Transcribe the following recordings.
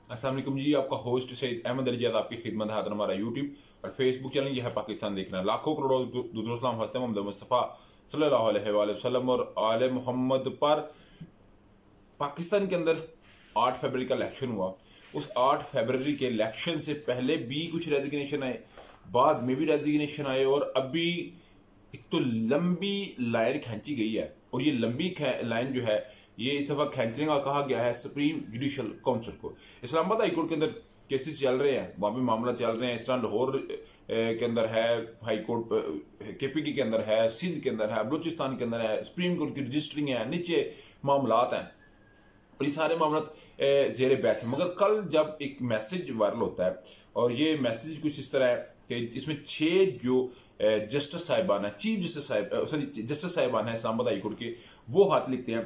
अस्सलाम वालेकुम जी, आपका होस्ट सईद अहमद अलीजाद आपकी खिदमत हाजिर। हमारा यूट्यूब और फेसबुक चैनल यह है पाकिस्तान देखना। लाखों करोड़ों दुरुस्लाम हसन मोहम्मद मुस्तफ़ा सल्लल्लाहु अलैहि वसल्लम और आले मोहम्मद पर पाकिस्तान के अंदर 8 फरवरी का इलेक्शन हुआ। उस 8 फरवरी के इलेक्शन से पहले भी कुछ रेजिग्नेशन आए, बाद में भी रेजिग्नेशन आए, और अभी एक तो लंबी लाइन खींची गई है। और ये लंबी लाइन जो है ये इस दफा खींचने का कहा गया है सुप्रीम जुडिशल काउंसिल को। इस्लामाबाद हाईकोर्ट के अंदर केसेस चल रहे हैं, वहां भी मामला चल रहे हैं। इस तरह लाहौर के अंदर है हाईकोर्ट, केपीके के अंदर है, सिंध के अंदर है, बलूचिस्तान के अंदर है, सुप्रीम कोर्ट की रजिस्टरिंग है, नीचे मामलात हैं और ये सारे मामला जेर बहस है। मगर कल जब एक मैसेज वायरल होता है और ये मैसेज कुछ इस तरह है कि इसमें 6 जो जस्टिस साहिबान है, चीफ जस्टिस साहिब सॉरी जस्टिस साहिबान है इस्लामाबाद हाईकोर्ट के, वो हाथ लिखते हैं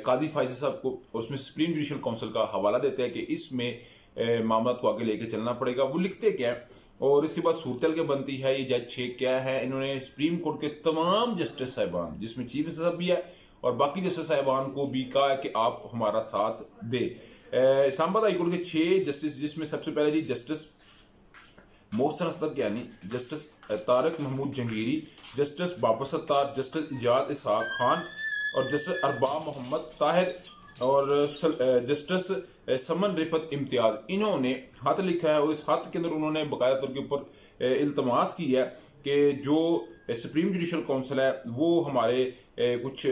काजी फैसल साहब को और उसमें सुप्रीम जुडिशल काउंसिल का हवाला देते हैं कि इसमें मामला को आगे लेके चलना पड़ेगा। वो लिखते क्या है और इसके बाद सूरतल क्या बनती है। ये जज 6 क्या है, इन्होंने सुप्रीम कोर्ट के तमाम जस्टिस साहिबान जिसमें चीफ जस्टिस साहब भी है और बाकी जस्टिस साहिबान को भी कहा है कि आप हमारा साथ दे। इस्लामाबाद हाईकोर्ट के 6 जस्टिस, जिसमें सबसे पहले जी जस्टिस मोहसन असदक यानी justice Tariq Mahmood Jahangiri, justice Babar Sattar, justice Ijaz Ishaq Khan और जस्टिस अरबाब मोहम्मद ताहिर और जस्टिस समन रिफत इम्तियाज, इन्होंने हाथ लिखा है। और इस हाथ के अंदर उन्होंने बाकायदा तौर के ऊपर इल्तमास की है कि जो सुप्रीम जुडिशल काउंसिल है वो हमारे कुछ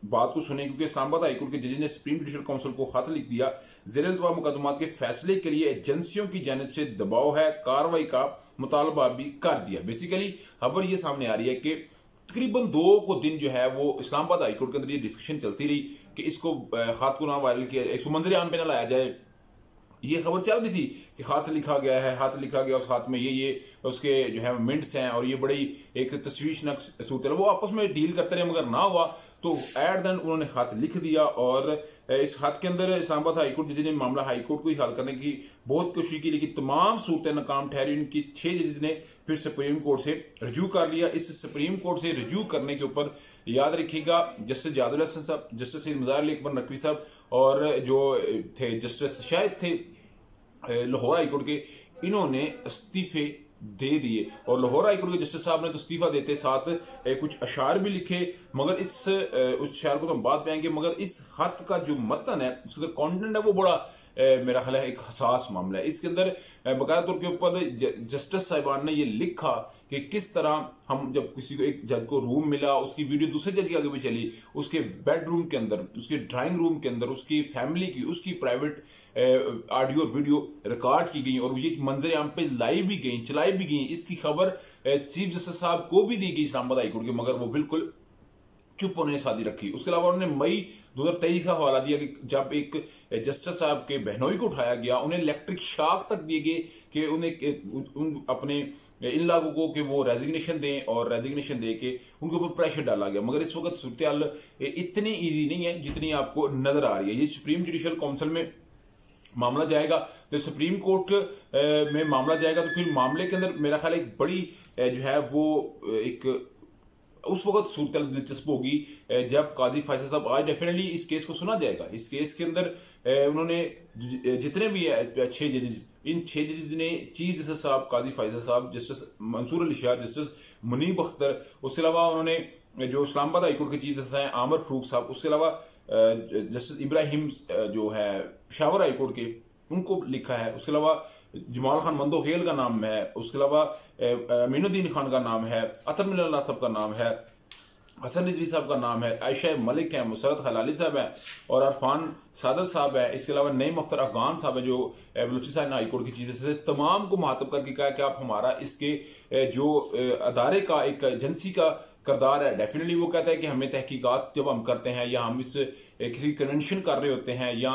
बात को सुने, क्योंकि इस्लामाबाद हाईकोर्ट के जज ने सुप्रीम जुडिशल काउंसिल को खत लिख दिया। ज़ेर-ए-इल्तवा मुकदमात के फैसले के लिए एजेंसियों की जानिब से दबाव है, कार्रवाई का मुतालबा भी कर दिया। बेसिकली खबर ये सामने आ रही है कि तकरीबन 2 को दिन जो है वो इस्लामाबाद हाईकोर्ट के अंदर ये डिस्कशन चलती रही कि इसको खात को ना वायरल किया, इसको मंजर आम पे ना लाया जाए। ये खबर चल रही थी कि हाथ लिखा गया है, हाथ लिखा गया, उस हाथ में ये उसके जो है मिनट्स हैं और ये बड़ी एक तशवीशनाक सूरत है। वो आपस में डील करते रहे मगर ना हुआ, तो एट देन उन्होंने हाथ लिख दिया। और इस हाथ के अंदर इस्लामाबाद हाईकोर्ट जज ने मामला हाईकोर्ट को ही हल करने की बहुत कोशिश की, लेकिन तमाम सूरतें नाकाम ठहरी। उनकी 6 जजेस ने फिर सुप्रीम कोर्ट से रजू कर लिया। इस सुप्रीम कोर्ट से रजू करने के ऊपर याद रखिएगा जस्टिस जाजुल हसन साहब, जस्टिस सैयद मज़ार अली अकबर नकवी साहब और जो थे जस्टिस शायद थे लाहौर हाईकोर्ट के, इन्होंने इस्तीफे दे दिए। और लाहौर हाईकोर्ट के जस्टिस साहब ने तो इस्तीफा देते साथ कुछ अशार भी लिखे, मगर उस अशार को तो हम बात पे आएंगे। मगर इस खत का जो मतन है, उसका जो कंटेंट है वो बड़ा मेरा ख्याल है एक हसास मामला है। इसके अंदर बाकायदा तौर के ऊपर जस्टिस साहिबान ने ये लिखा कि किस तरह हम जब किसी को एक जज को रूम मिला, उसकी वीडियो दूसरे जज के आगे भी चली, उसके बेडरूम के अंदर, उसके ड्राइंग रूम के अंदर, उसकी फैमिली की, उसकी प्राइवेट ऑडियो और वीडियो रिकॉर्ड की गई और ये मंजर आम पे लाई भी गई, चलाई भी गई। इसकी खबर चीफ जस्टिस साहब को भी दी गई इस्लामाबाद हाईकोर्ट के, मगर वो बिल्कुल चुप होने ने शादी रखी। उसके अलावा उन्होंने मई 2023 का हवाला दिया कि जब एक जस्टिस साहब के बहनोई को उठाया गया, उन्हें इलेक्ट्रिक शॉक तक दिए गए कि उन्हें अपने इन लोगों को कि वो रेजिग्नेशन दें, और रेजिग्नेशन दे के उनके ऊपर प्रेशर डाला गया। मगर इस वक्त सूरत इतनी ईजी नहीं है जितनी आपको नजर आ रही है। ये सुप्रीम जुडिशल काउंसिल में मामला जाएगा, तो सुप्रीम कोर्ट में मामला जाएगा, तो फिर मामले के अंदर मेरा ख्याल एक बड़ी जो है वो एक उस वक्त सूरत दिलचस्प होगी जब काजी फैसल साहब, आज डेफिनेटली इस केस को सुना जाएगा। इस केस के अंदर उन्होंने जितने भी 6 जजेस, इन 6 जजेस ने चीफ जस्टिस साहब काजी फैसल साहब, जस्टिस मंसूर अली शाह, जस्टिस मुनीब अख्तर, उसके अलावा उन्होंने जो इस्लामाबाद हाईकोर्ट के चीफ जस्टिस हैं आमिर फरूक साहब, उसके अलावा जस्टिस इब्राहिम जो है पेशावर हाईकोर्ट के, उनको लिखा है। उसके अलावा जमाल खान मंदोखेल का नाम है, उसके अलावा अमीनुद्दीन खान का नाम है, अतर मिल्ला साहब का नाम है, हसन रिजवी साहब का नाम है, आयशा मलिक है, मुसरत खलाली साहब है और अरफान सादत साहब है। इसके अलावा नईम अख्तर अफगान साहब है जो बलूचिस्तान हाईकोर्ट की चीफ जस्टिस, तमाम को मुखातब करके कहा कि आप हमारा इसके जो अदारे का एक एजेंसी का करदार है। डेफिनेटली वो कहता है कि हमें तहकीकात जब हम करते हैं या हम इस किसी कन्वेंशन कर रहे होते हैं या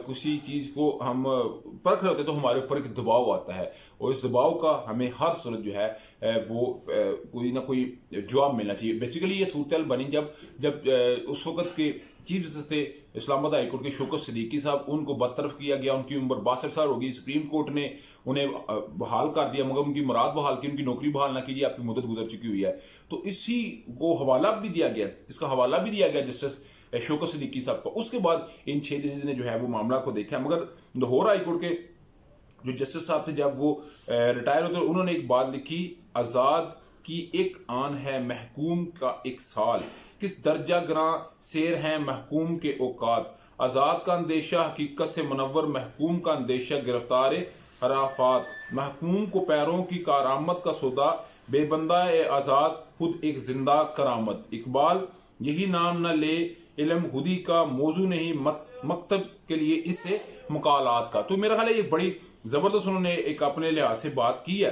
किसी चीज़ को हम परख रहे होते हैं, तो हमारे ऊपर एक दबाव आता है और इस दबाव का हमें हर सूरत जो है वो कोई ना कोई जवाब मिलना चाहिए। बेसिकली ये सूरत बनी जब उस वक्त के चीफ जस्टिस थे इस्लामाबाद हाई कोर्ट के शौकत सिद्दीकी साहब, उनको बरतरफ किया गया। उनकी उम्र 62 साल होगी। सुप्रीम कोर्ट ने उन्हें बहाल कर दिया, मगर उनकी मुराद बहाल की, उनकी नौकरी बहाल ना कीजिए, आपकी मुद्दत गुजर चुकी हुई है। तो इसी को हवाला भी दिया गया, इसका हवाला भी दिया गया जस्टिस शौकत सिद्दीकी साहब को। उसके बाद इन 6 जजेस ने जो है वो मामला को देखा। मगर लाहौर हाई कोर्ट के जो जस्टिस साहब थे, जब वो रिटायर होते, उन्होंने एक बात लिखी, आज़ाद की एक आन है महकूम का एक साल, किस दर्जा ग्रां शेर हैं महकूम के औकात, आज़ाद का अंदेशा हकीकत से मुनव्वर, महकूम का अंदेशा गिरफ्तार हराफात, महकूम को पैरों की कारामत का सौदा, बेबंदा ए आज़ाद खुद एक जिंदा करामत, इकबाल यही नाम न ले इल्म खुदी का मौजू नहीं, मकतब के लिए इससे मुकालात का। तो मेरा ख्याल है ये बड़ी जबरदस्त उन्होंने एक अपने लिहाज से बात की है।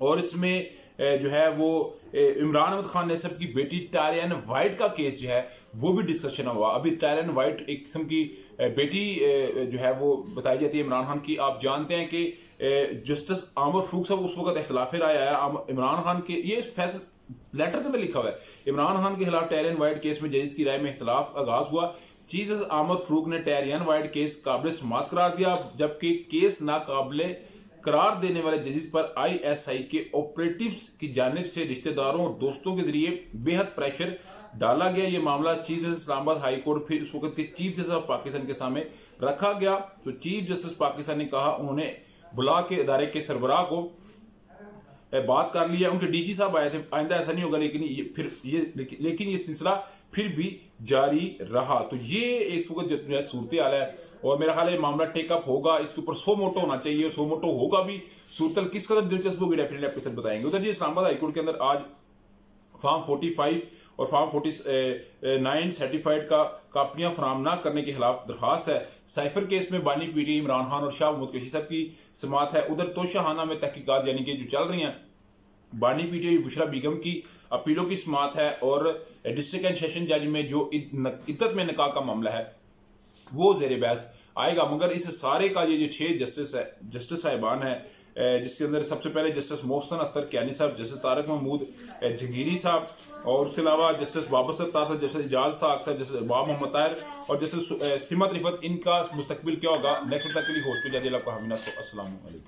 और इसमें जो है वो इमरान अहमद खान नसब की बेटी टायरियन वाइट का केस जो है वो भी डिस्कशन हुआ। अभी टायरियन वाइट एक किस्म की बेटी जो है वो बताई जाती है इमरान खान की। आप जानते हैं कि जस्टिस आमर फरूक साहब उस वक्त इख्तिलाफ राय आया इमरान खान के, ये फैसला लेटर के अंदर लिखा हुआ है, इमरान खान के खिलाफ टायरियन वाइट केस में जजेस की राय में इख्तिलाफ आगाज हुआ। चीफ जस्टिस आमर फरूक ने टायरियन वाइट केस काबिल समाअत करार दिया, जबकि केस नाकाबिल करार देने वाले जजेस पर ISI के ऑपरेटिव्स की जानिब से रिश्तेदारों और दोस्तों के जरिए बेहद प्रेशर डाला गया। ये मामला chief justice Islamabad high court फिर उस वक्त के चीफ जस्टिस ऑफ पाकिस्तान के सामने रखा गया। तो चीफ जस्टिस पाकिस्तान ने कहा, उन्होंने बुला के इदारे के सरबराह को बात कर लिया, उनके DG साहब आए थे, आइंदा ऐसा नहीं होगा, लेकिन ये सिलसिला फिर भी जारी रहा। तो ये इस वक्त जो है सूरत हाल है, और मेरा ख्याल है मामला टेकअप होगा, इसके ऊपर 100 मोटो होना चाहिए, 100 मोटो होगा भी। सूरत किस कदर दिलचस्प होगी डेफिनेटली आपके साथ बताएंगे। उधर जी इस्लामाबाद हाईकोर्ट के अंदर आज फॉर्म 45 और फॉर्म 49 सर्टिफाइड का कापियां फराम ना करने के खिलाफ दरखास्त है। साइफर केस में बानी PTI इमरान खान और शाह मुतकशी साहब की समात है। उधर तोशाहाना में तहकीकात यानी कि जो चल रही हैं, बानी PTI बुशरा बेगम की अपीलों की समात है, और डिस्ट्रिक्ट एंड सेशन जज में जो इद्दत में निकाह का मामला है वो ज़ेर बहस आएगा। मगर इस सारे का ये जो 6 जस्टिस साहिबान है, जिसके अंदर सबसे पहले जस्टिस मोहसन अख्तर कियानी साहब, जस्टिस तारक महमूद जंगीरी साहब, और उसके अलावा जस्टिस बाबर सत्तार साहब, जस्टिस इजाज साहब साहब, जस्टिस बाब मोहम्मद ताहिर और जस्टिस सिमत रिफत, इनका मुस्तकबिल क्या होगा नेक्स्ट तक के लिए होस्ट को जाजिल आपका हमीना। अस्सलाम वालेकुम।